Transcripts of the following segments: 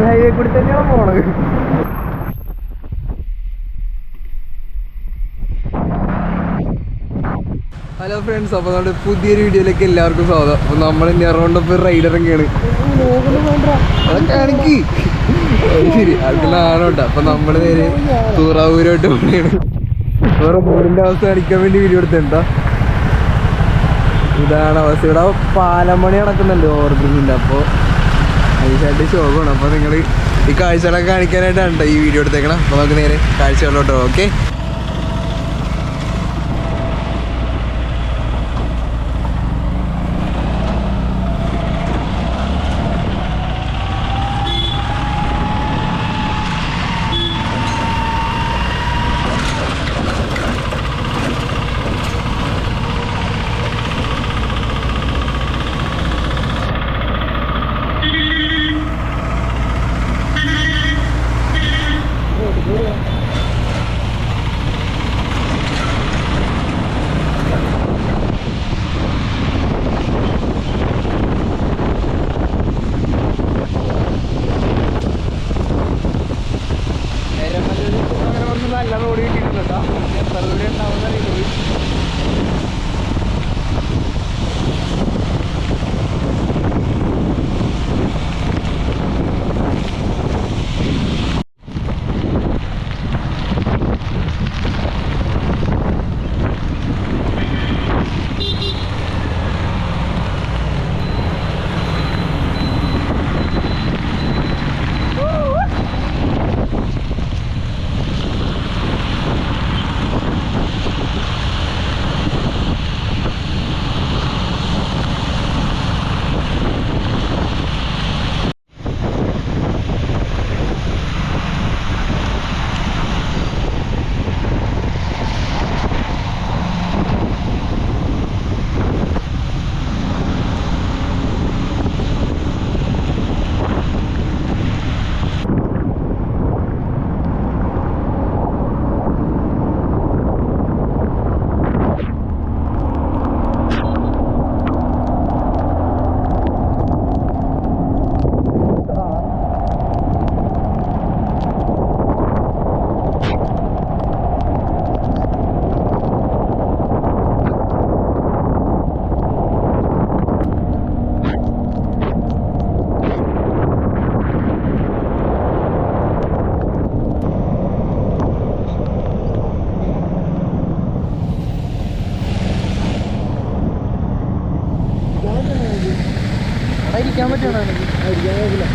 Highway കൂടി തന്നെയാണ് പോണത്. ഹലോ ഫ്രണ്ട്സ്, അപ്പോൾ നമ്മുടെ പുതിയൊരു വീഡിയോയിലേക്ക് എല്ലാവർക്കും സ്വാഗതം. അപ്പോൾ നമ്മൾ നെറോണ്ടപ്പോൾ റൈഡറൊക്കെയാണ് അതൊക്കെ ശരി അതിലാണോട്ടോ. അപ്പോൾ നമ്മൾ നേരെ തൂറാവൂരോട്ട് പോവുകയാണ്. വേറെ ബോർഡിൻ്റെ അവസ്ഥ കാണിക്കാൻ വേണ്ടി വീഡിയോ എടുത്തിട്ടുണ്ടോ. ഇതാണ് അവസ്ഥ. ഇവിടെ പാലമണി നടക്കുന്നുണ്ട് ഓർഡറിങ്ങിൻ്റെ. അപ്പോൾ അതിനായിട്ട് ശോകമാണ്. അപ്പോൾ നിങ്ങൾ ഈ കാഴ്ചകളൊക്കെ കാണിക്കാനായിട്ടാണ് കേട്ടോ ഈ വീഡിയോ എടുത്തേക്കണം. അപ്പോൾ നമുക്ക് നേരെ കാഴ്ചകളിലോട്ടോ. ഓക്കെ. നല്ല റോഡ് കിട്ടിയിട്ടുണ്ട് കേട്ടോ. എത്ര ദൂരം ഉണ്ടാവുന്ന അറിയുന്നത്. ഇരിക്കാൻ പറ്റണോ? ഇരിക്കാൻ കഴിയില്ല.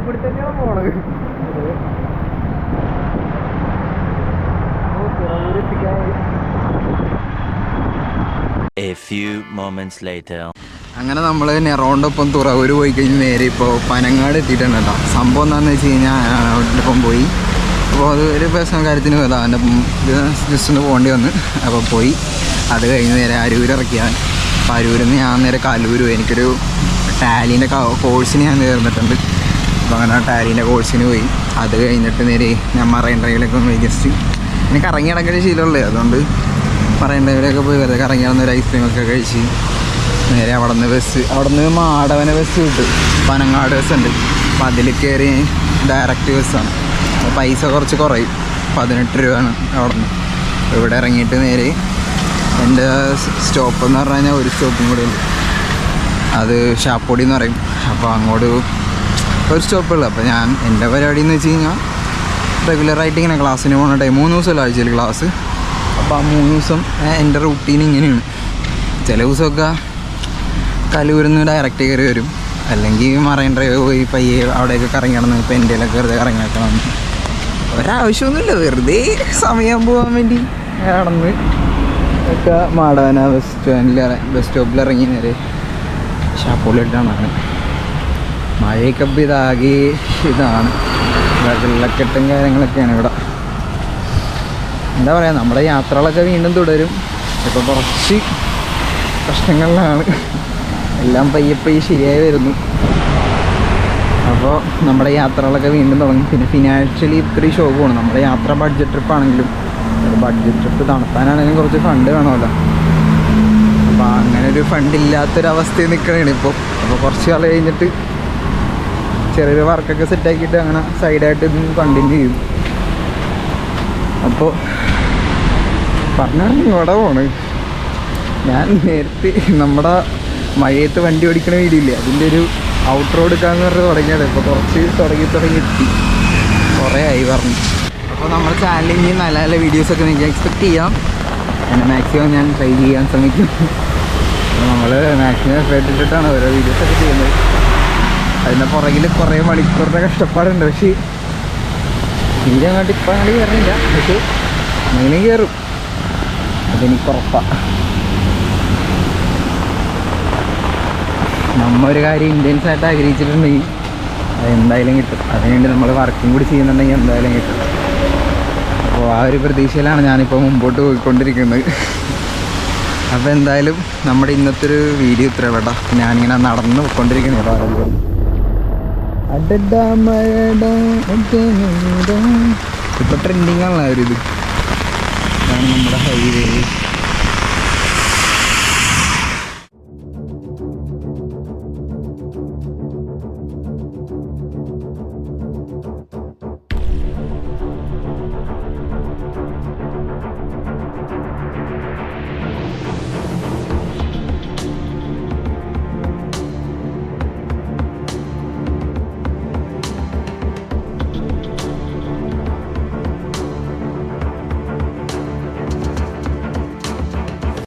കൂടി തന്നെയാണ് പോണത്. A few moments later. അങ്ങനെ നമ്മൾ നെറോണ്ടൊപ്പം തുറവൂർ പോയി കഴിഞ്ഞ് നേരെ ഇപ്പോൾ പനങ്ങാട് എത്തിയിട്ടുണ്ട് കേട്ടോ. സംഭവം എന്താണെന്ന് വെച്ച് കഴിഞ്ഞാൽ അവരുടെ ഒപ്പം പോയി. അപ്പോൾ അത് ഒരു പേഴ്സണൽ കാര്യത്തിന് പോയതാണ്. അവൻ്റെ ജസ്റ്റ് ഒന്ന് പോകേണ്ടി വന്ന് അപ്പോൾ പോയി. അത് കഴിഞ്ഞ് നേരെ അരൂർ ഇറക്കിയാണ്. അപ്പോൾ അരൂരിൽ നിന്ന് ഞാൻ നേരെ കലൂർ പോയി. എനിക്കൊരു ടാലീൻ്റെ കോഴ്സിന് ഞാൻ ചേർന്നിട്ടുണ്ട്. അപ്പോൾ അങ്ങനെ ടാലീൻ്റെ കോഴ്സിന് പോയി. അത് കഴിഞ്ഞിട്ട് നേരെ ഞാൻ മറൈൻ ഡ്രൈവിലൊക്കെ ഒന്ന് പോയി. ജസ്റ്റ് എനിക്ക് ഇറങ്ങി നടക്കുന്ന ശീലമുള്ളേ, അതുകൊണ്ട് മറൈൻ ഡ്രൈവിലൊക്കെ പോയി വെറുതെ കറങ്ങി നടന്ന ഒരു ഐസ്ക്രീമൊക്കെ കഴിച്ച് നേരെ അവിടെ നിന്ന് മാടവന ബസ് കിട്ടും. പനങ്ങാട് ബസ് ഉണ്ട്. അപ്പോൾ അതിൽ കയറി ഡയറക്റ്റ് ബസ്സാണ്. അപ്പോൾ പൈസ കുറച്ച് കുറയും. 18 രൂപയാണ് അവിടെ നിന്ന്. ഇവിടെ ഇറങ്ങിയിട്ട് നേരെ എൻ്റെ സ്റ്റോപ്പ് എന്ന് പറഞ്ഞു കഴിഞ്ഞാൽ ഒരു സ്റ്റോപ്പും കൂടെ ഉണ്ട്. അത് ഷാപ്പൊടി എന്ന് പറയും. അപ്പോൾ അങ്ങോട്ട് ഒരു സ്റ്റോപ്പുള്ളൂ. അപ്പോൾ ഞാൻ എൻ്റെ പരിപാടി എന്ന് വെച്ച് കഴിഞ്ഞാൽ റെഗുലറായിട്ട് ഇങ്ങനെ ക്ലാസ്സിന് പോകുന്ന ടൈം 3 ദിവസമല്ല ആഴ്ചയിൽ ക്ലാസ്. അപ്പോൾ ആ 3 ദിവസം എൻ്റെ റൂട്ടീൻ ഇങ്ങനെയാണ്. ചില ദിവസമൊക്കെ കലൂരിൽ നിന്ന് ഡയറക്റ്റ് കയറി വരും, അല്ലെങ്കിൽ മറൈൻ ഡ്രൈവ് പോയി പയ്യെ അവിടെയൊക്കെ കറങ്ങി നടന്ന് ഇപ്പോൾ എൻ്റെയിലൊക്കെ വെറുതെ കറങ്ങി നടക്കണം. ഒരാവശ്യമൊന്നുമില്ല, വെറുതെ സമയം പോകാൻ വേണ്ടി നടന്ന് ഒക്കെ മാടവന ബസ് സ്റ്റോപ്പിൽ ഇറങ്ങി നേരെ ഷാപ്പൊളിയിട്ടാണ്. മഴയൊക്കെ ഇതാകെ ഇതാണ്, വെള്ളക്കെട്ടും കാര്യങ്ങളൊക്കെയാണ് ഇവിടെ. എന്താ പറയുക, നമ്മുടെ യാത്രകളൊക്കെ വീണ്ടും തുടരും. ഇപ്പോൾ കുറച്ച് പ്രശ്നങ്ങളിലാണ്, എല്ലാം പയ്യെ ശരിയായി വരുന്നു. അപ്പോൾ നമ്മുടെ യാത്രകളൊക്കെ വീണ്ടും തുടങ്ങും. പിന്നെ ഫിനാൻഷ്യലി ഇത്തിരി ഷോക്കാണ്. നമ്മുടെ യാത്ര ബഡ്ജറ്റ് ട്രിപ്പാണെങ്കിലും ബഡ്ജറ്റ് ട്രിപ്പ് നടത്താനാണെങ്കിലും കുറച്ച് ഫണ്ട് വേണമല്ലോ. അപ്പോൾ അങ്ങനെ ഒരു ഫണ്ടില്ലാത്തൊരവസ്ഥയിൽ നിൽക്കുകയാണ് ഇപ്പോൾ. അപ്പോൾ കുറച്ച് കാലം കഴിഞ്ഞിട്ട് ചെറിയൊരു വർക്കൊക്കെ സെറ്റാക്കിയിട്ട് അങ്ങനെ സൈഡായിട്ട് ഇത് കണ്ടിന്യൂ ചെയ്യും. അപ്പോൾ പറഞ്ഞാൽ ഇവിടെ പോണ്. ഞാൻ നേരത്തെ നമ്മുടെ മഴയത്ത് വണ്ടി ഓടിക്കണ വീഡിയോയില്ലേ, അതിൻ്റെ ഒരു ഔട്ട് റോഡ് എടുക്കാമെന്ന് പറഞ്ഞ് തുടങ്ങിയത്. ഇപ്പോൾ കുറച്ച് തുടങ്ങി എത്തി, കുറേ ആയി പറഞ്ഞു. അപ്പോൾ നമ്മുടെ ചാനലിൽ ഇനി നല്ല നല്ല വീഡിയോസൊക്കെ നിങ്ങൾക്ക് എക്സ്പെക്റ്റ് ചെയ്യാം. എന്നെ മാക്സിമം ഞാൻ ട്രൈ ചെയ്യാൻ ശ്രമിക്കും. അപ്പോൾ നമ്മൾ മാക്സിമം എഫേർട്ട് ഇട്ടിട്ടാണ് ഓരോ വീഡിയോസൊക്കെ ചെയ്യുന്നത്. അതിൻ്റെ പുറകിൽ കുറേ മണിക്കൂറിൻ്റെ കഷ്ടപ്പാടുണ്ട്. പക്ഷേ തീരെ അങ്ങോട്ട് ഇപ്പം അങ്ങോട്ട് കയറുന്നില്ല, പക്ഷേ അങ്ങനെ കയറും, അതെനിക്ക് ഉറപ്പാണ്. നമ്മൊരു കാര്യം ഇൻറ്റൻസ് ആയിട്ട് ആഗ്രഹിച്ചിട്ടുണ്ടെങ്കിൽ അത് എന്തായാലും കിട്ടും. അതിനുവേണ്ടി നമ്മൾ വർക്കും കൂടി ചെയ്യുന്നുണ്ടെങ്കിൽ എന്തായാലും കിട്ടും. അപ്പോൾ ആ ഒരു പ്രതീക്ഷയിലാണ് ഞാനിപ്പോൾ മുമ്പോട്ട് പോയിക്കൊണ്ടിരിക്കുന്നത്. അപ്പോൾ എന്തായാലും നമ്മുടെ ഇന്നത്തെ ഒരു വീഡിയോ ഇത്ര കേട്ടോ. ഞാനിങ്ങനെ നടന്ന് പോയിക്കൊണ്ടിരിക്കുന്നത്. ഇപ്പോൾ ട്രെൻഡിങ് ആണല്ലോ ഒരിത്. ഇതാണ് നമ്മുടെ ഹൈവേ.